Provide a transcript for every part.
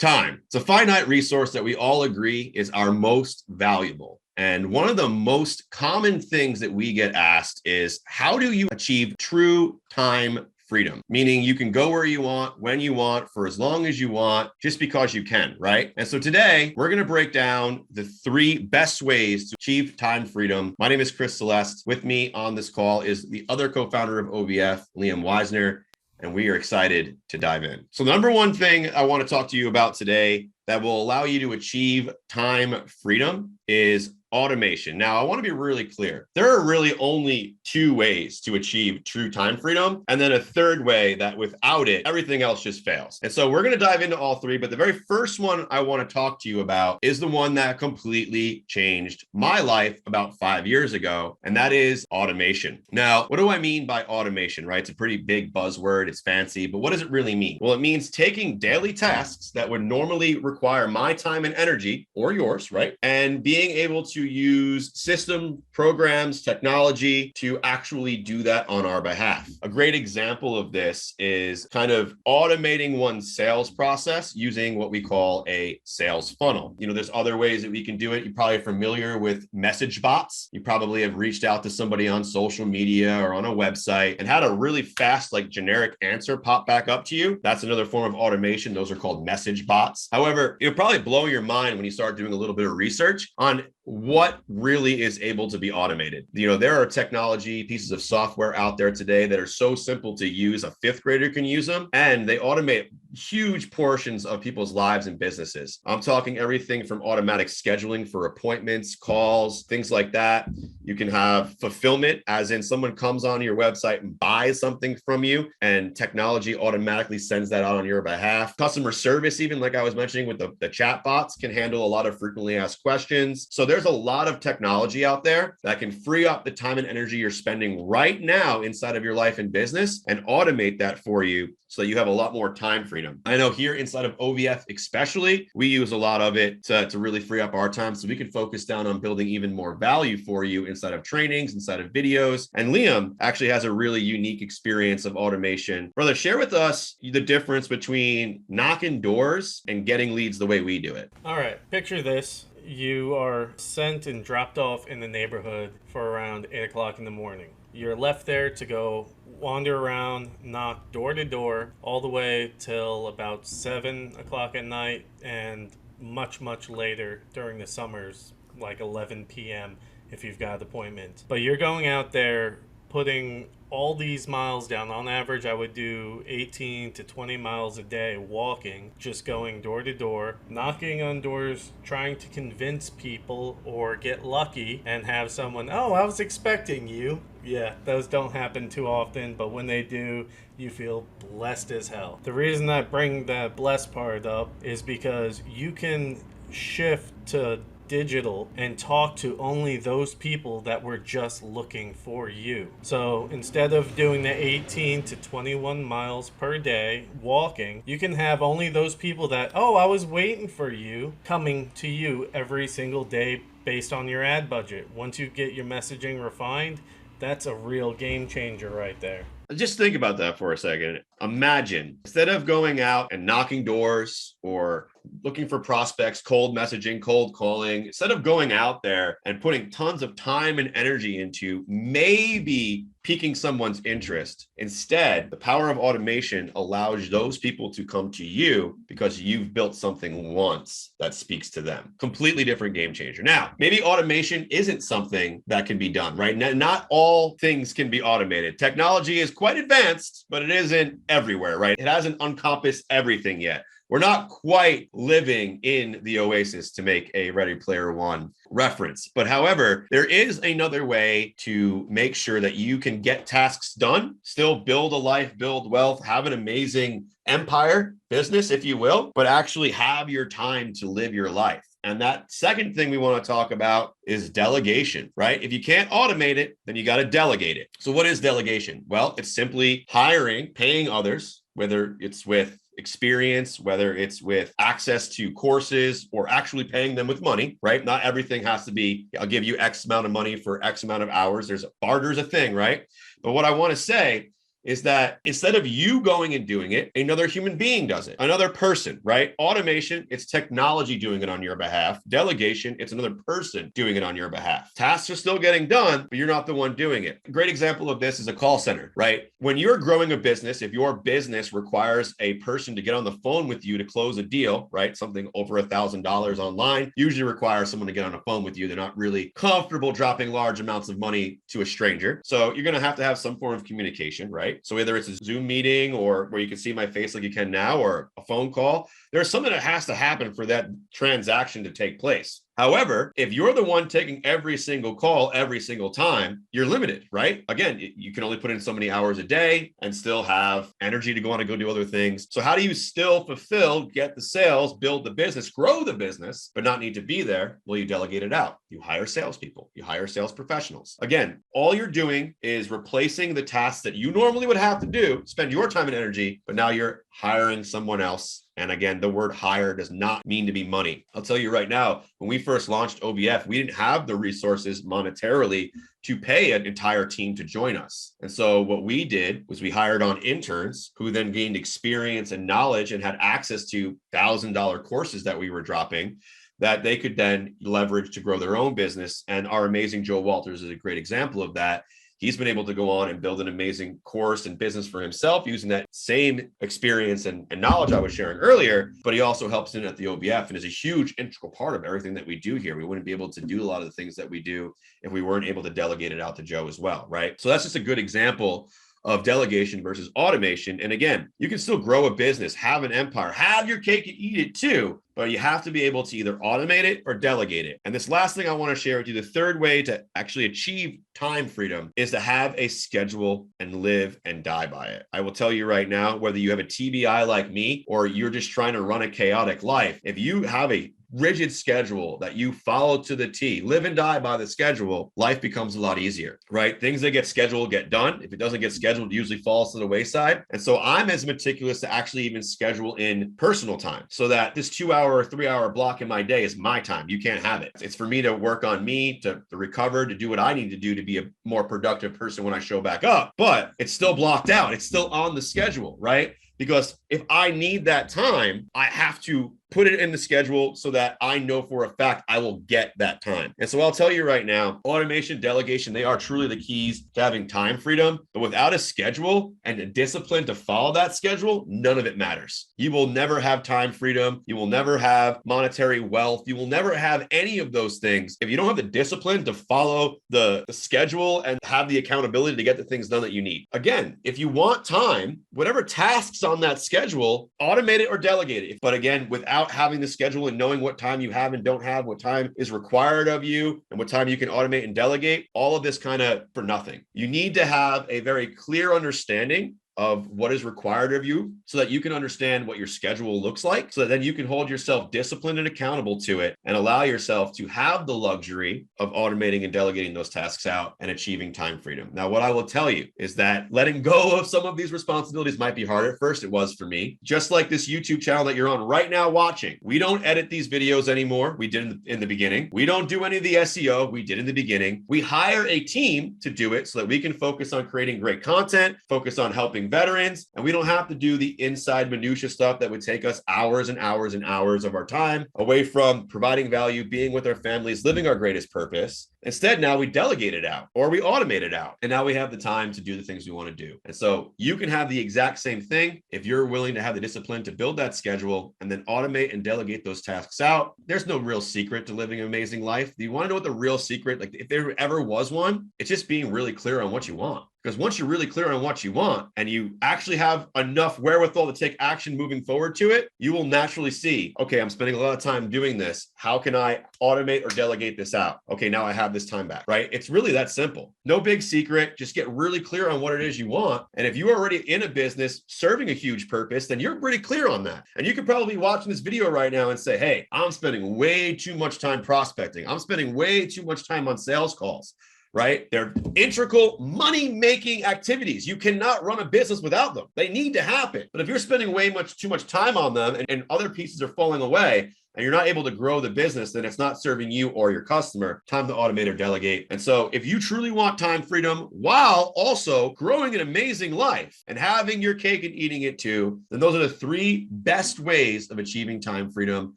Time. It's a finite resource that we all agree is our most valuable. And one of the most common things that we get asked is, how do you achieve true time freedom? Meaning you can go where you want, when you want, for as long as you want, just because you can, right? And so today we're going to break down the 3 best ways to achieve time freedom. My name is Celeste. With me on this call is the other co-founder of OVF, Liam Weisner, and we are excited to dive in. So the number one thing I want to talk to you about today that will allow you to achieve time freedom is automation. Now, I want to be really clear. There are really only 2 ways to achieve true time freedom, and then a third way that without it, everything else just fails. And so we're going to dive into all 3, but the very first one I want to talk to you about is the one that completely changed my life about 5 years ago, and that is automation. Now, what do I mean by automation, right? It's a pretty big buzzword. It's fancy, but what does it really mean? Well, it means taking daily tasks that would normally require my time and energy, or yours, right? And being able to use system, programs, technology to actually do that on our behalf. A great example of this is kind of automating one's sales process using what we call a sales funnel. You know, there's other ways that we can do it. You're probably familiar with message bots. You probably have reached out to somebody on social media or on a website and had a really fast, like generic answer pop back up to you. That's another form of automation. Those are called message bots. However, it'll probably blow your mind when you start doing a little bit of research on what really is able to be automated. You know, there are technology pieces of software out there today that are so simple to use, a 5th grader can use them, and they automate huge portions of people's lives and businesses. I'm talking everything from automatic scheduling for appointments, calls, things like that. You can have fulfillment, as in someone comes on your website and buys something from you, and technology automatically sends that out on your behalf. Customer service, even like I was mentioning with the chat bots, can handle a lot of frequently asked questions. So there's a lot of technology out there that can free up the time and energy you're spending right now inside of your life and business and automate that for you so that you have a lot more time freedom. I know here inside of OVF especially, we use a lot of it to really free up our time so we can focus down on building even more value for you inside of trainings, inside of videos. And Liam actually has a really unique experience of automation. Brother, share with us the difference between knocking doors and getting leads the way we do it. All right, picture this. You are sent and dropped off in the neighborhood for around 8 o'clock in the morning. You're left there to go wander around, knock door to door, all the way till about 7 o'clock at night, and much, much later during the summers, like 11 p.m. if you've got appointments. But you're going out there putting all these miles down. On average, I would do 18 to 20 miles a day walking, just going door to door, knocking on doors, trying to convince people or get lucky and have someone, oh, I was expecting you. Yeah, those don't happen too often, but when they do, you feel blessed as hell. The reason I bring that blessed part up is because you can shift to digital and talk to only those people that were just looking for you. So instead of doing the 18 to 21 miles per day walking, you can have only those people that, oh, I was waiting for you, coming to you every single day based on your ad budget. Once you get your messaging refined, that's a real game changer right there. Just think about that for a second. Imagine instead of going out and knocking doors or looking for prospects, cold messaging, cold calling, instead of going out there and putting tons of time and energy into maybe piquing someone's interest, instead, the power of automation allows those people to come to you because you've built something once that speaks to them. Completely different game changer. Now, maybe automation isn't something that can be done, right? Not all things can be automated. Technology is quite advanced, but it isn't everywhere, right? It hasn't encompassed everything yet. We're not quite living in the oasis, to make a Ready Player One reference. But however, there is another way to make sure that you can get tasks done, still build a life, build wealth, have an amazing empire, business, if you will, but actually have your time to live your life. And that second thing we want to talk about is delegation, right? If you can't automate it, then you got to delegate it. So what is delegation? Well, it's simply hiring, paying others, whether it's with experience, whether it's with access to courses or actually paying them with money, right? Not everything has to be, I'll give you X amount of money for X amount of hours. There's barter's a thing, right? But what I want to say is that instead of you going and doing it, another human being does it, another person, right? Automation, it's technology doing it on your behalf. Delegation, it's another person doing it on your behalf. Tasks are still getting done, but you're not the one doing it. A great example of this is a call center, right? When you're growing a business, if your business requires a person to get on the phone with you to close a deal, right? Something over $1,000 online usually requires someone to get on the phone with you. They're not really comfortable dropping large amounts of money to a stranger. So you're going to have some form of communication, right? So whether it's a Zoom meeting or where you can see my face like you can now, or a phone call, there's something that has to happen for that transaction to take place. However, if you're the one taking every single call every single time, you're limited, right? Again, you can only put in so many hours a day and still have energy to go on and go do other things. So how do you still fulfill, get the sales, build the business, grow the business, but not need to be there? Well, you delegate it out. You hire salespeople. You hire sales professionals. Again, all you're doing is replacing the tasks that you normally would have to do, spend your time and energy, but now you're hiring someone else. And again, the word hire does not mean to be money. I'll tell you right now, when we first launched OBF, we didn't have the resources monetarily to pay an entire team to join us. And so what we did was we hired on interns who then gained experience and knowledge and had access to $1,000 courses that we were dropping that they could then leverage to grow their own business. And our amazing Joe Walters is a great example of that. He's been able to go on and build an amazing course and business for himself using that same experience and knowledge I was sharing earlier, but he also helps in at the OBF and is a huge integral part of everything that we do here. We wouldn't be able to do a lot of the things that we do if we weren't able to delegate it out to Joe as well, right? So that's just a good example of delegation versus automation. And again, you can still grow a business, have an empire, have your cake and eat it too, but you have to be able to either automate it or delegate it. And this last thing I want to share with you, the third way to actually achieve time freedom is to have a schedule and live and die by it. I will tell you right now, whether you have a TBI like me or you're just trying to run a chaotic life, if you have a rigid schedule that you follow to the T, live and die by the schedule, life becomes a lot easier, right? Things that get scheduled get done. If it doesn't get scheduled, it usually falls to the wayside. And so I'm as meticulous to actually even schedule in personal time so that this 2 hour or 3 hour block in my day is my time. You can't have it. It's for me to work on me, to recover, to do what I need to do to be a more productive person when I show back up. But it's still blocked out. It's still on the schedule, right? Because if I need that time, I have to put it in the schedule so that I know for a fact I will get that time. And so I'll tell you right now, automation, delegation, they are truly the keys to having time freedom. But without a schedule and a discipline to follow that schedule, none of it matters. You will never have time freedom. You will never have monetary wealth. You will never have any of those things if you don't have the discipline to follow the schedule and have the accountability to get the things done that you need. Again, if you want time, whatever tasks on that schedule, automate it or delegate it. But again, without having the schedule and knowing what time you have and don't have, what time is required of you and what time you can automate and delegate, all of this kind of for nothing. You need to have a very clear understanding of what is required of you so that you can understand what your schedule looks like, so that then you can hold yourself disciplined and accountable to it and allow yourself to have the luxury of automating and delegating those tasks out and achieving time freedom. Now, what I will tell you is that letting go of some of these responsibilities might be hard at first. It was for me. Just like this YouTube channel that you're on right now watching, we don't edit these videos anymore. We did in the beginning. We don't do any of the SEO. We did in the beginning. We hire a team to do it so that we can focus on creating great content, focus on helping veterans, and we don't have to do the inside minutia stuff that would take us hours and hours and hours of our time away from providing value, being with our families, living our greatest purpose. Instead, now we delegate it out or we automate it out. And now we have the time to do the things we want to do. And so you can have the exact same thing if you're willing to have the discipline to build that schedule and then automate and delegate those tasks out. There's no real secret to living an amazing life. Do you want to know what the real secret, like if there ever was one, it's just being really clear on what you want. Because once you're really clear on what you want and you actually have enough wherewithal to take action moving forward to it, you will naturally see, okay, I'm spending a lot of time doing this. How can I automate or delegate this out? Okay, now I have this time back, right? It's really that simple. No big secret. Just get really clear on what it is you want. And if you're already in a business serving a huge purpose, then you're pretty clear on that. And you could probably be watching this video right now and say, hey, I'm spending way too much time prospecting. I'm spending way too much time on sales calls. Right? They're integral money-making activities. You cannot run a business without them. They need to happen. But if you're spending too much time on them and other pieces are falling away, and you're not able to grow the business, then it's not serving you or your customer. Time to automate or delegate. And so if you truly want time freedom while also growing an amazing life and having your cake and eating it too, then those are the 3 best ways of achieving time freedom.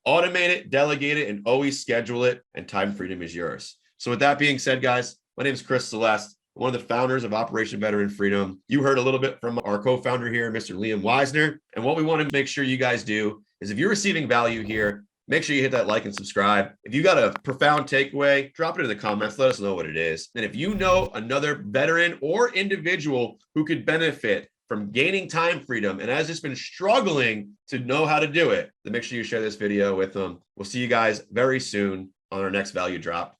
Automate it, delegate it, and always schedule it, and time freedom is yours. So with that being said, guys, my name is Chris Celeste, one of the founders of Operation Veteran Freedom. You heard a little bit from our co-founder here, Mr. Liam Weisner. And what we want to make sure you guys do is if you're receiving value here, make sure you hit that like and subscribe. If you got a profound takeaway, drop it in the comments. Let us know what it is. And if you know another veteran or individual who could benefit from gaining time freedom and has just been struggling to know how to do it, then make sure you share this video with them. We'll see you guys very soon on our next value drop.